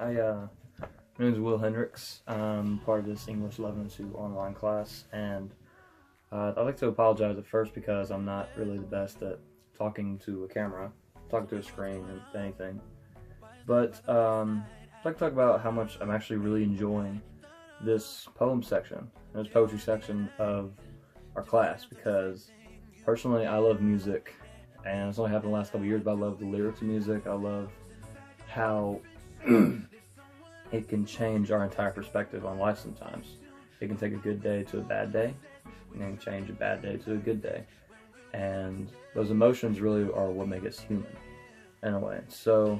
My name is Will Hendricks. I'm part of this English 11-2 online class, and I'd like to apologize at first because I'm not really the best at talking to a camera, talking to a screen, or anything. But I'd like to talk about how much I'm actually really enjoying this poem section, this poetry section of our class, because personally I love music, and it's only happened the last couple of years, but I love the lyrics of music. I love how it can change our entire perspective on life sometimes. It can take a good day to a bad day, and change a bad day to a good day. And those emotions really are what make us human, in a way. So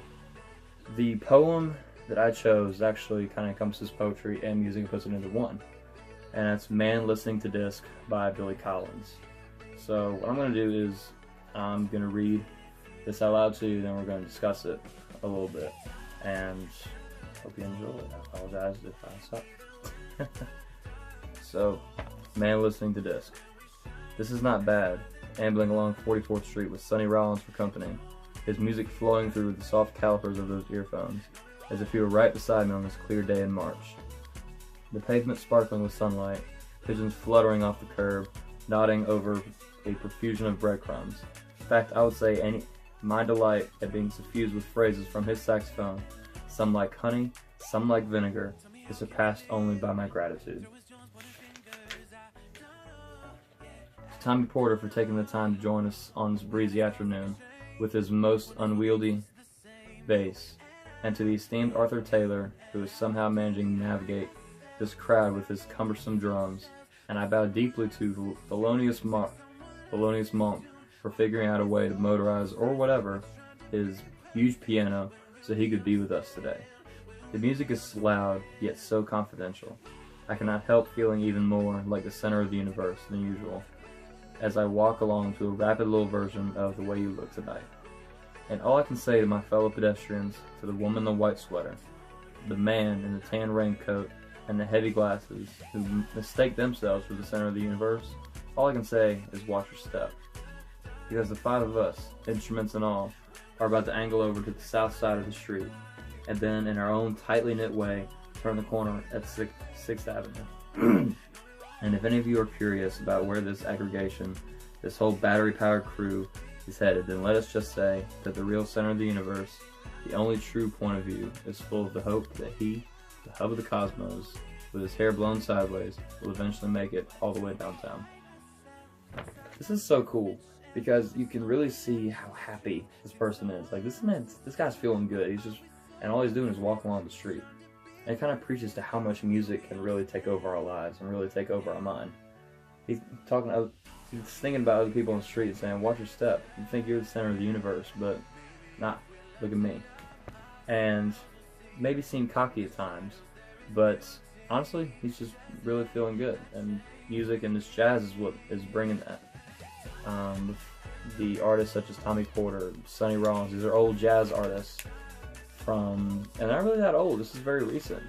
the poem that I chose actually kind of encompasses poetry and music and puts it into one. And that's Man Listening to Disc by Billy Collins. So what I'm going to do is I'm going to read this out loud to you, then we're going to discuss it a little bit. And hope you enjoy it. I apologize if I suck. So, Man Listening to Disc. This is not bad, ambling along 44th Street with Sonny Rollins for company, his music flowing through the soft calipers of those earphones, as if he were right beside me on this clear day in March. The pavement sparkling with sunlight, pigeons fluttering off the curb, nodding over a profusion of breadcrumbs. In fact, I would say my delight at being suffused with phrases from his saxophone, some like honey, some like vinegar, is surpassed only by my gratitude. To Tommy Porter for taking the time to join us on this breezy afternoon with his most unwieldy bass, and to the esteemed Arthur Taylor, who is somehow managing to navigate this crowd with his cumbersome drums, and I bow deeply to Thelonious Monk for figuring out a way to motorize, or whatever, his huge piano so he could be with us today. The music is loud, yet so confidential. I cannot help feeling even more like the center of the universe than usual, as I walk along to a rapid little version of The Way You Look Tonight. And all I can say to my fellow pedestrians, to the woman in the white sweater, the man in the tan raincoat, and the heavy glasses who mistake themselves for the center of the universe, all I can say is watch your step. Because the five of us, instruments and all, are about to angle over to the south side of the street, and then in our own tightly knit way, turn the corner at 6th Avenue. And if any of you are curious about where this aggregation, this whole battery-powered crew, is headed, then let us just say that the real center of the universe, the only true point of view, is full of the hope that he, the hub of the cosmos, with his hair blown sideways, will eventually make it all the way downtown. This is so cool, because you can really see how happy this person is. Like, this guy's feeling good. And all he's doing is walking along the street. And it kind of preaches to how much music can really take over our lives and really take over our mind. He's thinking about other people on the street and saying, watch your step. You think you're the center of the universe, but not. Look at me. And maybe seem cocky at times, but honestly, he's just really feeling good. And music and this jazz is what is bringing that. The artists such as Tommy Porter, Sonny Rollins, these are old jazz artists and not really that old. This is very recent.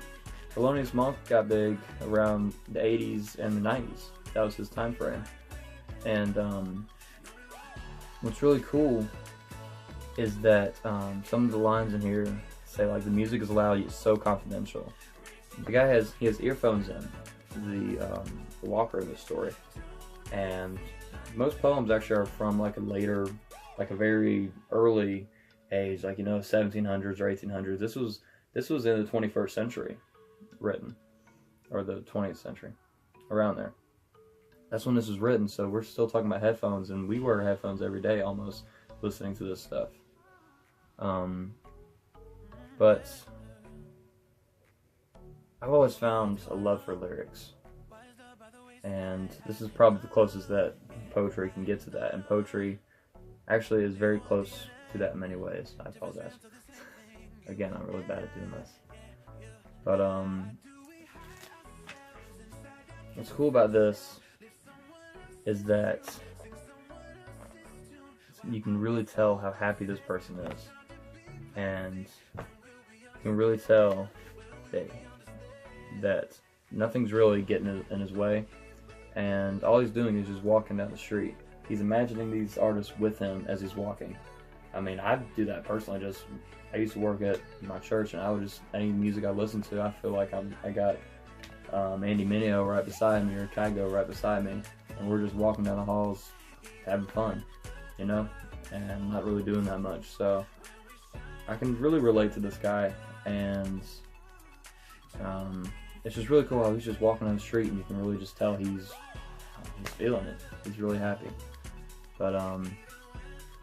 Thelonious Monk got big around the 80s and the 90s. That was his time frame. And what's really cool is that some of the lines in here say, like, the music is loud yet so confidential. The guy has earphones in, the walker of the story, and most poems actually are from like a very early age, like, 1700s or 1800s. This was in the 21st century written, or the 20th century, around there. That's when this was written, so we're still talking about headphones, and we wear headphones every day almost listening to this stuff. But I've always found a love for lyrics, and this is probably the closest that poetry can get to that, and poetry actually is very close to that in many ways. I apologize. Again, I'm really bad at doing this. But what's cool about this is that you can really tell how happy this person is, and you can really tell that nothing's really getting in his way, and all he's doing is just walking down the street. He's imagining these artists with him as he's walking, I mean, I do that personally. I used to work at my church, and I would just, any music I listen to, I feel like I got Andy Mineo right beside me, or Kygo right beside me, and we're just walking down the halls having fun, you know, and not really doing that much. So I can really relate to this guy, and it's just really cool how he's just walking on the street, and you can really just tell he's feeling it. He's really happy. But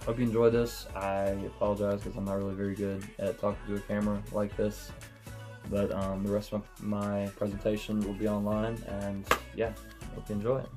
hope you enjoyed this. I apologize because I'm not really very good at talking to a camera like this. But the rest of my presentation will be online, and yeah, hope you enjoy it.